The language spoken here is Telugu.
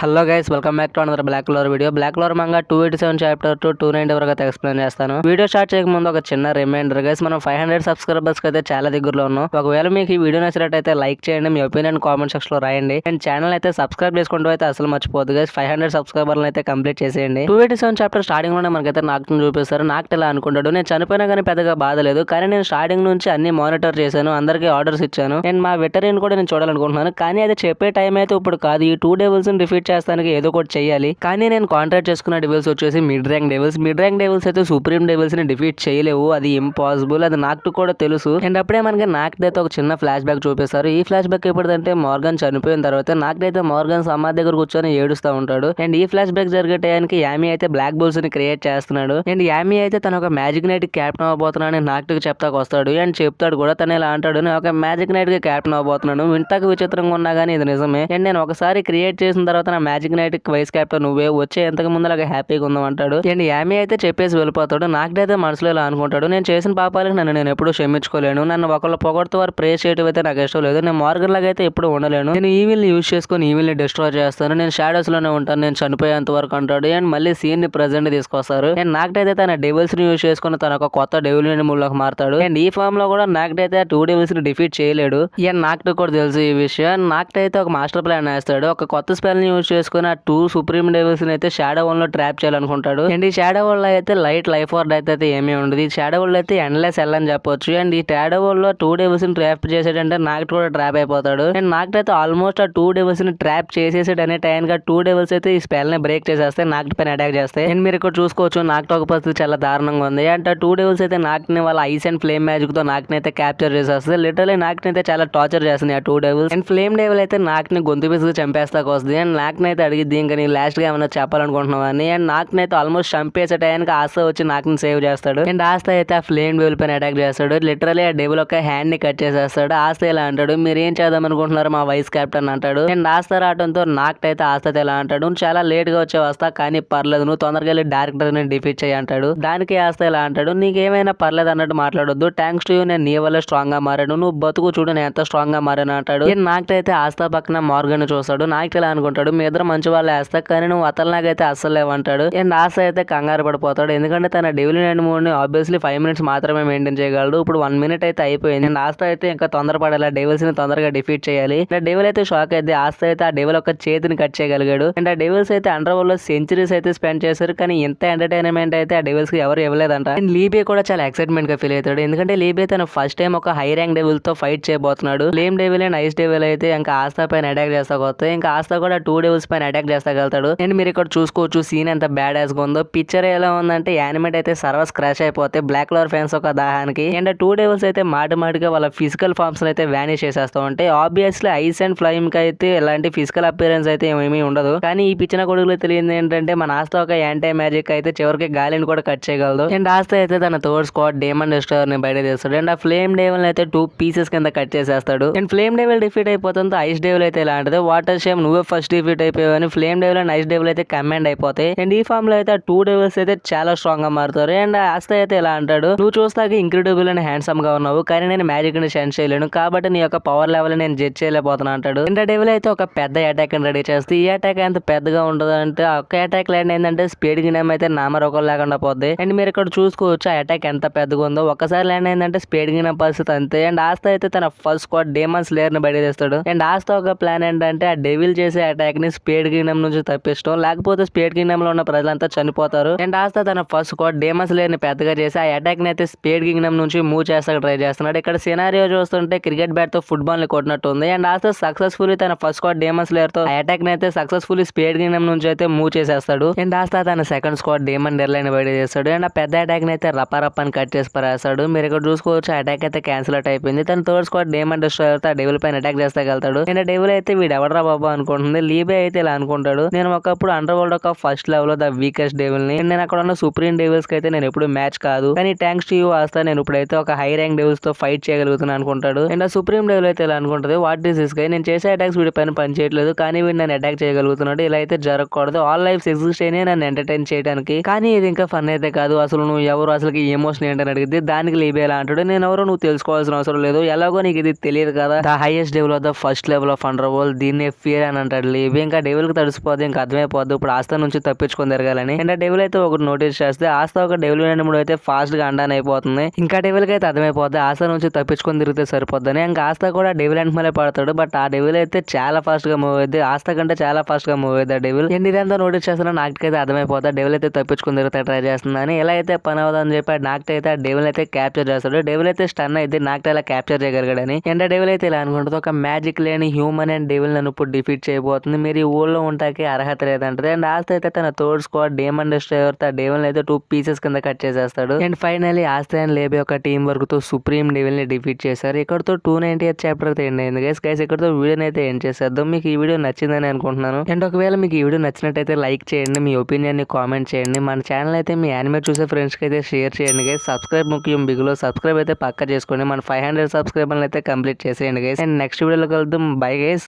Hello guys, welcome back to another black colour video. Black colour manga 287 chapter to 290 వరకు అయితే ఎక్స్ప్లెయిన్ చేస్తాను. వీడియో స్టార్ట్ చేయక ముందు ఒక చిన్న రిమైండర్ గైస్, మనం 500 సబ్స్క్రైబర్స్ అయితే చాలా దగ్గరలో ఉన్నాం. ఒకవేళ మీకు ఈ వీడియో నచ్చినట్టయితే లైక్ చేయండి, మీ ఒపీనియన్ కామెంట్ సెక్షన్ లో రాయండి. అండ్ ఛానల్ అయితే సబ్స్క్రైబ్ చేసుకుంటూ అయితే అసలు మర్చిపోద్దు గైస్. 500 సబ్స్క్రైబర్లు అయితే కంప్లీట్ చేసేయండి. 287 చాప్టర్ స్టార్టింగ్ లోనే మనకైతే నాకు చూపిస్తారు. నాకు ఇలా అనుకుంటాడు, నేను చనిపోయినా కానీ పెద్దగా బాధ లేదు, కానీ నేను స్టార్టింగ్ నుంచి అన్ని మానిటర్ చేశాను, అందరికీ ఆర్డర్స్ ఇచ్చాను. నేను మా వెటరీని కూడా నేను చూడాలనుకుంటున్నాను, కానీ అది చెప్పే టైం అయితే ఇప్పుడు కాదు. ఈ 2 డెవిల్స్ డిఫీట్ చేస్తానికి ఏదో చేయాలి. కానీ నేను కాంట్రాక్ట్ చేసుకున్న డెవిల్స్ వచ్చేసి మిడ్ ర్యాంక్ డెవిల్స్ అయితే సుప్రీం డెవిల్స్ ని డిఫీట్ చేయలేవు, అది ఇంపాసిబుల్. అది నాకు కూడా తెలుసు. అండ్ అప్పుడే మనకి నాకైతే ఒక చిన్న ఫ్లాష్ బ్యాక్ చూపిస్తారు. ఈ ఫ్లాష్ బ్యాక్ ఎప్పుడంటే మార్గన్ చనిపోయిన తర్వాత నాకైతే మార్గన్ సమాధి దగ్గర కూర్చొని ఏడుస్తూ ఉంటాడు. అండ్ ఈ ఫ్లాష్ బ్యాక్ జరిగే టైంకి యామీ అయితే బ్లాక్ బోల్స్ ని క్రియేట్ చేస్తున్నాడు. అండ్ యామీ అయితే తన ఒక మ్యాజిక్ నైట్ క్యాప్టెన్ అవబోతున్నాను నాక్కి చెప్తాకు వస్తాడు. అండ్ చెప్తాడు కూడా, తను ఇలా అంటాడు, నేను ఒక మ్యాజిక్ నైట్ కి క్యాప్టెన్ అవబోతున్నాను. వింతకు విచిత్రంగా ఉన్నా కానీ ఇది నిజమే. అండ్ నేను ఒకసారి క్రియేట్ చేసిన తర్వాత నా మ్యాజిక్ నైట్ వైస్ క్యాప్టెన్ నువ్వే, వచ్చే ఎంతకు ముందులాగా హ్యాపీగా ఉందాం అంటాడు. అండ్ యామీ అయితే చెప్పేసి వెళ్ళిపోతాడు. నాకైతే మనసులో ఇలా అనుకుంటాడు, నేను చేసిన పాపాలకు నేను ఎప్పుడూ క్షమించుకోలేను. నన్ను ఒకళ్ళు పొగడుతూ వారు ప్రేస్ చేయడం అయితే నాకు ఇష్టం లేదు. నేను మార్గన్ లాగా అయితే ఎప్పుడు ఉండలేను. నేను ఈవిల్ ని యూజ్ చేసుకుని ఈవిల్ ని డిస్ట్రాయ్ చేస్తాను. నేను షాడోస్ లోనే ఉంటాను, నేను చనిపోయేంత వరకు అంటాడు. అండ్ మళ్ళీ సీన్ ని ప్రెజెంట్ తీసుకొస్తారు. అండ్ నాకైతే తన డెవిల్స్ ని యూజ్ చేసుకుని తన ఒక కొత్త డెవిల్ మూలకి మారుతాడు. అండ్ ఈ ఫామ్ లో కూడా నాకైతే 2 డెవిల్స్ ని డిఫీట్ చేయలేడు. అండ్ నాకు కూడా తెలుసు ఈ విషయం. నాకైతే ఒక మాస్టర్ ప్లాన్ వేస్తాడు. ఒక కొత్త స్పెల్ ని యూజ్ చేసుకుని ఆ 2 సుప్రీం డెవిల్స్ అయితే షాడో వన్ లో ట్రాప్ చేయాలనుకుంటాడు. అండ్ ఈ షాడో వన్ లో అయితే లైట్ లైఫ్ ఆర్ డెత్ అయితే ఏమీ ఉండదు. ఈ షాడో వన్ లో అయితే ఎండ్లెస్ ఎల్ అని చెప్పొచ్చు. అండ్ ఈ షాడో వన్ లో 2 డెవిల్స్ ని ట్రాప్ చేసాడంటే నాకు కూడా ట్రాప్ అయిపోతాడు. అండ్ నాకైతే ఆల్మోస్ట్ ఆ 2 డెవిల్స్ ని ట్రాప్ చేసేసాడు అనే టైం గా 2 డెవిల్స్ అయితే ఈ స్పెల్ ని బ్రేక్ చేసేస్తే నాకు పైన అటాక్ చేస్తాయి. అండ్ మీరు ఇక్కడ చూసుకోవచ్చు, నాకు ఒక పరిస్థితి చాలా దారుణంగా ఉంది. అంటే ఆ 2 డెవిల్స్ అయితే నాకుని వాళ్ళ ఐస్ అండ్ ఫ్లేమ్ మ్యాజిక్ తో నాకునైతే క్యాప్చర్ చేసేస్తుంది. లిటరలీ నాకునైతే చాలా టార్చర్ చేస్తుంది ఆ 2 డెవిల్స్. అండ్ ఫ్లేమ్ డెవిల్ అయితే నాకుని గొంతు పిసుకు చంపేస్తాకు వస్తుంది. అండ్ నాకునైతే అడిగిద్ది, ఇంకా నీ లాస్ట్ గా ఏమైనా చెప్పాలనుకుంటున్నావా అని. అండ్ నాకునైతే ఆల్మోస్ట్ చంపేసే టైంకి ఆస్తా వచ్చి నాకుని సేవ్ చేస్తాడు. అండ్ ఆస్తా అయితే ఆ ఫ్లేమ్ డెవిల్ పైన అటాక్ చేస్తాడు. లిటరలీ ఆ డెవిల్ ఒక హ్యాండ్ ని కట్ చేసేస్తాడు. ఆస్తా ఇలా అంటాడు, మీరు ఏం చేద్దాం అనుకుంటున్నారు మా వైస్ కెప్టెన్ అంటాడు. అండ్ ఆస్తా రావడంతో నాకైతే ఆస్తా ఇలా అంటాడు, నువ్వు చాలా లేట్ గా వచ్చే వస్తా, కానీ పర్లేదు, నువ్వు తొందరగా వెళ్ళి డైరెక్టర్ ని డిఫీట్ చేయి అంటాడు. దానికి ఆస్తా ఇలా అంటాడు, నీకేమైనా పర్లేదు అన్నట్టు మాట్లాడొద్దు, థ్యాంక్స్ టు యూ, నేను నీ వల్ల స్ట్రాంగ్ గా మారాను, నువ్వు బతుకు చూడు నేను ఎంత స్ట్రాంగ్ గా మారాను అంటాడు. నాకైతే ఆస్తా పక్కన మార్గన్ చూస్తాడు. నాకు ఇలా అనుకుంటాడు, మీ ఇద్దరు మంచి వాళ్ళు వేస్తా, కానీ నువ్వు అతనిలాగైతే అస్సలు లేవంటాడు. అండ్ ఆస్తా అయితే కంగారు పడిపోతాడు, ఎందుకంటే తన డెవిల్ అండ్ మూడ్ ని ఆబ్వియస్లీ 5 మినిట్స్ మాత్రమే మెయింటైన్ చేయగలడు. ఇప్పుడు 1 మినిట్ అయితే అయిపోయింది. అండ్ ఆస్తా అయితే ఇంకా తొందరపడాలి, డెవిల్స్ ని తొందరగా డిఫీట్ చేయాలి. డెవిల్ అయితే షాక్ అయితే ఆస్తా అయితే ఆ డెవిల్ ఒక చేతిని కట్ చేయగలిగాడు. అండ్ ఆ డెవిల్స్ అయితే అండర్ వరల్డ్ లో సెంచరీస్ అయితే స్పెండ్ చేశారు, కానీ ఇంత ఎంటర్టైన్మెంట్ అయితే ఆ డెవిల్స్ కి ఎవరు ఇవ్వలేదంట. అండ్ లీబే కూడా చాలా ఎక్సైట్మెంట్ గా ఫీల్ అవుతాడు, ఎందుకంటే లీబే తన ఫస్ట్ టైం ఒక హై ర్యాంక్ డెవిల్ తో ఫైట్ చేయబోతున్నాడు. Flame devil and ice devil అయితే ఇంకా ఆస్తా పైన అటాక్ చేస్తా వస్తాయి. ఇంకా ఆస్తా కూడా 2 డెవిల్స్ పైన అటాక్ చేస్తాగలుగుతాడు. అండ్ మీరు ఇక్కడ చూసుకోవచ్చు సీన్ ఎంత బ్యాడ్ యాస్ గా ఉందో. పిక్చర్ ఎలా ఉందంటే యానిమేట్ అయితే సర్వర్స్ క్రాష్ అయిపోతే బ్లాక్ కలర్ ఫ్యాన్స్ ఒక దాహానికి. అండ్ 2 డెవిల్స్ అయితే మాటిగా వాళ్ళ ఫిజికల్ ఫార్మ్స్ అయితే వ్యానిష్ చేసేస్తూ ఉంటాయి. ఆబ్వియస్లీ ఐస్ అండ్ ఫ్లైమ్ కి అయితే ఎలాంటి ఫిజికల్ అపియరెన్స్ అయితే ఏమీ ఉండదు. కానీ ఈ పిచ్చిన కొడుకులో తెలియదు ఏంటంటే మన ఆస్తా ఒక యాంటీ మ్యాజిక్ అయితే చివరికి గాలిని కూడా కట్ చేయగలదు. అండ్ ఆస్తా అయితే తన థర్డ్ స్క్వాడ్ డేమన్ డిస్ట్రాయర్ ని బయట తీస్తాడు. అండ్ ఆ ఫ్లేమ్ డెవిల్ అయితే 2 పీసెస్ కింద కట్ చేసేస్తాడు. అండ్ ఫ్లేమ్ డెవిల్ డిఫీట్ అయిపోతుంది. ఐస్ డెవిల్ అయితే ఇలా అంటది, వాటర్ షేమ్ నువ్వే ఫస్ట్ డిఫీట్ అయిపోయావని. Flame devil and ice devil అయితే కమాండ్ అయిపోతాయి. అండ్ ఈ ఫామ్ లో అయితే 2 డెవిల్స్ అయితే చాలా స్ట్రాంగ్ గా మారుతారు. అండ్ ఆస్తా అయితే ఇలా అంటాడు, నువ్వు చూస్తాక ఇంక్రెడిబుల్ అండ్ హ్యాండ్సమ్ గా ఉన్నావు, కానీ నేను మ్యాజిక్ ని సెన్స్ చేయలేను, కాబట్టి నీ యొక్క పవర్ లెవెల్ నేను జడ్జ్ చేయలేకపోతున్నా అంటాడు. అండ్ డెవిల్ అయితే ఒక పెద్ద అటాక్ ని రెడీ చేస్తే ఈ అటాక్ ఎంత పెద్దగా ఉండదు అంటే ఒక్క అటాక్ ల్యాండ్ ఏంటంటే స్పీడ్ గినం అయితే నామరొకం లేకుండా పోద్ది. అండ్ మీరు ఇక్కడ చూసుకోవచ్చు ఆ అటాక్ ఎంత పెద్దగా ఉందో. ఒక్కసారి ల్యాండ్ అయిందంటే స్పీడ్ గినం పరిస్థితి అంతే. అండ్ ఆస్తా అయితే తన ఫస్ట్ స్క్వాడ్ డేమన్ స్లేయర్ ని బయట తెస్తాడు. అండ్ ఆస్తా ఒక ప్లాన్ ఏంటంటే ఆ డెవిల్ చేసే అటాక్ ని స్పీడ్ గినం నుంచి తప్పించడం, లేకపోతే స్పీడ్ కింగ్డమ్ లో ఉన్న ప్రజలంతా చనిపోతారు. అండ్ ఆస్తా తన ఫస్ట్ స్క్వాడ్ డేమన్ స్లేయర్ ని పెద్దగా చేసి ఆ అటాక్ ని అయితే స్పీడ్ కింగ్డమ్ నుంచి మూవ్ చేస్తాక ట్రై చేస్తున్నాడు. ఇక్కడ సినారియో చూస్తుంటే క్రికెట్ బ్యాట్ తో ఫుట్బాల్ ని కొట్టినట్టు ఉంది. అండ్ ఆస్తా సక్సెస్ఫుల్లీ తన ఫస్ట్ స్క్వాడ్ డేమన్ స్లేయర్ తో ఆ అటాక్ ని అయితే సక్సెస్ఫుల్లీ స్పీడ్ కింగ్డమ్ నుంచి అయితే మూవ్ చేసేస్తాడు. అండ్ ఆస్తా తన సెకండ్ స్క్వాడ్ డేమన్ డెర్లైన్ బయట చేస్తాడు. అండ్ ఆ పెద్ద అటాక్ ని అయితే రప అని కట్ చేసి పరేస్తాడు. మీరు ఇక్కడ చూసుకోవచ్చు అటాక్ అయితే క్యాన్సిల్ అవుట్ అయిపోయింది. తన థర్డ్ స్క్వాడ్ డేమన్ డిస్ట్రాయర్ తో ఆ డెవిల్ పైన అటాక్ చేస్తాగలుగుతాడు. అండ్ ఆ డెవిల్ అయితే వీడు ఎవడరా బాబా అనుకుంటుంది. లీబే అయితే ఇలా అనుకుంటాడు, నేను ఒకప్పుడు అండర్ వరల్డ్ ఒక ఫస్ట్ లెవెల్ లో ద వీకెస్ట్ డెవిల్ ని, నేను అక్కడ ఉన్న సుప్రీం డెవిల్స్ కి అయితే నేను ఎప్పుడు మ్యాచ్ కాదు, కానీ థ్యాంక్స్ టు యూ ఆస్తా నేను ఇప్పుడైతే ఒక హై ర్యాంక్ డెవిల్స్ తో ఫైట్ చేయగలుగుతున్నాను అనుకుంటాడు. అండ్ ఆ సుప్రీం డెవిల్ అయితే ఇలా అనుకుంటది, వాట్ ఈస్ దిస్ గై, నేను చేసే అటాక్స్ వీడి పైన పని చేయట్లేదు, కానీ వీడు నేను అటాక్ చేయగలుగుతున్నాడు, ఇలా అయితే జరగకూడదు, ఆల్ లైఫ్స్ ఎగ్జిస్ట్ అయినా నన్ను ఎంటర్టైన్ చేయడానికి, కానీ ఇది ఇంకా ఫన్ అయితే కాదు, అసలు నువ్వు ఎవరు, అసలు ఎమోషన్ ఏంటని అడిగితే దానికి లీబే ఎలా అంటాడు, నేను ఎవరో నువ్వు తెలుసుకోవాల్సిన అవసరం లేదు, ఎలాగో నీకు ఇది తెలియదు కదా, the highest devil of the first level of under world, దీన్ని ఫియర్ అని అంటాడు లీబే. ఇంకా డెవిల్ కి తడిసిపోద్ది, ఇంకా అర్థమైపోద్ది ఇప్పుడు ఆస్తా నుంచి తప్పించుకొని తిరగాలని. అండ్ డెవిల్ అయితే ఒకటి నోటీస్ చేస్తే ఆస్తా ఒక డెవిల్ అయినప్పుడు అయితే ఫాస్ట్ గా అండాన్ అయిపోతుంది. ఇంకా డెవిల్ కి అయితే అర్థమైపోద్ది ఆస్తా నుంచి తప్పించుకొని తిరిగితే సరిపోద్దని. ఇంకా ఆస్తా కూడా డెవిల్ అండ్ మళ్ళీ పడతాడు. బట్ ఆ డెవిల్ అయితే చాలా ఫాస్ట్ గా మూవ్ అయ్యింది, ఆస్తా కంటే చాలా ఫాస్ట్ గా మూవ్ అయ్యింది ఆ డెవిల్. అండ్ ఇదంతా నోటీస్ చేస్తున్నా నాకైతే అర్థమైపోతా డెవిల్ అయితే తప్పించుకుని తిరుగుతా ట్రై చేస్తుందని. ఎలా అయితే పని అవుతుందని చెప్పి నాకైతే అయితే ఆ డెవిల్ అయితే క్యాప్చర్ చేస్తాడు. డెవిల్ అయితే స్టన్ అయితే నాకైతే ఇలా క్యాప్చర్ చేయగలిగాడని. అండ్ ఆ డెవిల్ అయితే ఇలా అనుకుంటుంది, ఒక మ్యాజిక్ లేని హ్యూమన్ అండ్ డెవిల్ నన్ను ఇప్పుడు డిఫీట్ చేయబోతుంది, మీరు ఈ ఊళ్ళో ఉంటాకి అర్హత లేదంటది. అండ్ ఆస్తా అయితే తన థర్డ్ స్క్వాడ్ డేమన్ డిస్ట్రాయర్ తో డెవిల్ అయితే 2 పీసెస్ కింద కట్ చేసేస్తాడు. అండ్ ఫైనల్లీ ఆస్తా అండ్ లేబీ యొక్క టీం వర్క్ తో సుప్రీం డెవిల్ ని డిఫీట్ చేశారు. ఇక్కడతో 298th చాప్టర్ అయితే ఎండ్ అయింది గైస్. ఇక్కడతో వీడియోని అయితే ఎండ్ చేసేద్దాం. మీకు ఈ వీడియో నచ్చిందని అనుకుంటున్నాను. అండ్ ఒకవేళ మీకు ఈ వీడియో నచ్చినట్టయితే లైక్ చేయండి, మీ ఒపీనియన్ ని కామెంట్ చేయండి. మన ఛానల్ అయితే మీ యానిమే చూసే ఫ్రెండ్స్ కి అయితే షేర్ చేయండి గైస్. సబ్స్క్రైబ్ ముఖ్యం, బిగులో సబ్స్క్రైబ్ అయితే పక్కా చేసుకోండి. మన 500 సబ్స్క్రైబర్లు అయితే కంప్లీట్ చేసేయండి గైస్. అండ్ నెక్స్ట్ వీడియోలో కలుద్దాం. Bye guys.